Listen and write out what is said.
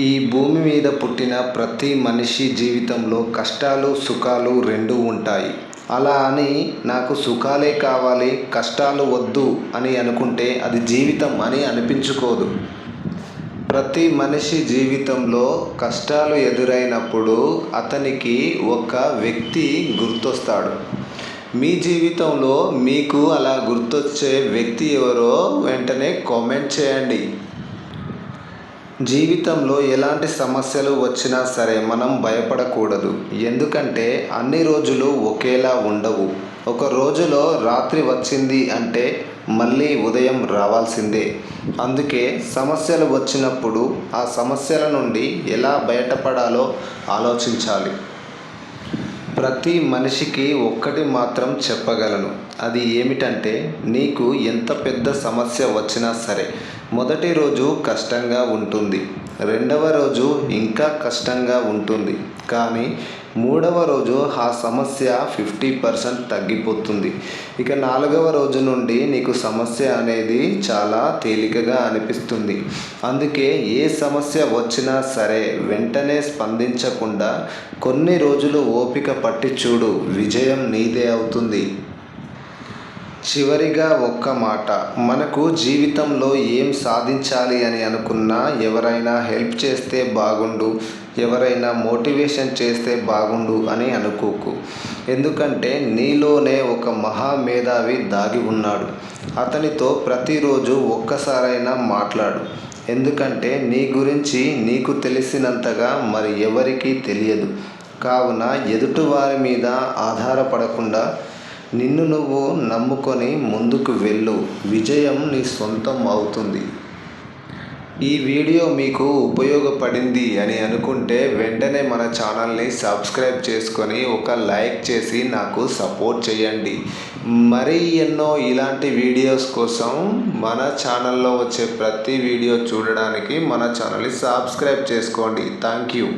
ఈ భూమి మీద పుట్టిన ప్రతి మనిషి జీవితంలో కష్టాలు సుఖాలు రెండూ ఉంటాయి. అలా అని నాకు సుఖాలే కావాలి కష్టాలు వద్దు అని అనుకుంటే అది జీవితం అని అనిపించుకోదు. ప్రతి మనిషి జీవితంలో కష్టాలు ఎదురైనప్పుడు అతనికి ఒక వ్యక్తి గుర్తొస్తాడు. మీ జీవితంలో మీకు అలా గుర్తొచ్చే వ్యక్తి ఎవరో వెంటనే కామెంట్ చేయండి. జీవితంలో ఎలాంటి సమస్యలు వచ్చినా సరే మనం భయపడకూడదు. ఎందుకంటే అన్ని రోజులు ఒకేలా ఉండవు. ఒక రోజులో రాత్రి వచ్చింది అంటే మళ్ళీ ఉదయం రావాల్సిందే. అందుకే సమస్యలు వచ్చినప్పుడు ఆ సమస్యల నుండి ఎలా బయటపడాలో ఆలోచించాలి. ప్రతి మనిషికి ఒక్కటి మాత్రం చెప్పగలను. అది ఏమిటంటే నీకు ఎంత పెద్ద సమస్య వచ్చినా సరే మొదటి రోజు కష్టంగా ఉంటుంది, రెండవ రోజు ఇంకా కష్టంగా ఉంటుంది, కానీ మూడవ రోజు ఆ సమస్య 50% తగ్గిపోతుంది. ఇక నాలుగవ రోజు నుండి నీకు సమస్య అనేది చాలా తేలికగా అనిపిస్తుంది. అందుకే ఏ సమస్య వచ్చినా సరే వెంటనే స్పందించకుండా కొన్ని రోజులు ఓపిక పట్టి చూడు, విజయం నీదే అవుతుంది. చివరిగా ఒక్క మాట, మనకు జీవితంలో ఏం సాధించాలి అని అనుకున్నా ఎవరైనా హెల్ప్ చేస్తే బాగుండు, ఎవరైనా మోటివేషన్ చేస్తే బాగుండు అని అనుకోకు. ఎందుకంటే నీలోనే ఒక మహామేధావి దాగి ఉన్నాడు. అతనితో ప్రతిరోజు ఒక్కసారైనా మాట్లాడు. ఎందుకంటే నీ గురించి నీకు తెలిసినంతగా మరి ఎవరికీ తెలియదు. కావున ఎదుటివారి మీద ఆధారపడకుండా నిన్ను నువ్వు నమ్ముకొని ముందుకు వెళ్ళు. విజయం నీ సొంతం అవుతుంది. ఈ వీడియో మీకు ఉపయోగపడింది అని అనుకుంటే వెంటనే మన ఛానల్ని సబ్స్క్రైబ్ చేసుకొని ఒక లైక్ చేసి నాకు సపోర్ట్ చేయండి. మరీ ఎన్నో ఇలాంటి వీడియోస్ కోసం మన ఛానల్లో వచ్చే ప్రతి వీడియో చూడడానికి మన ఛానల్ని సబ్స్క్రైబ్ చేసుకోండి. Thank you.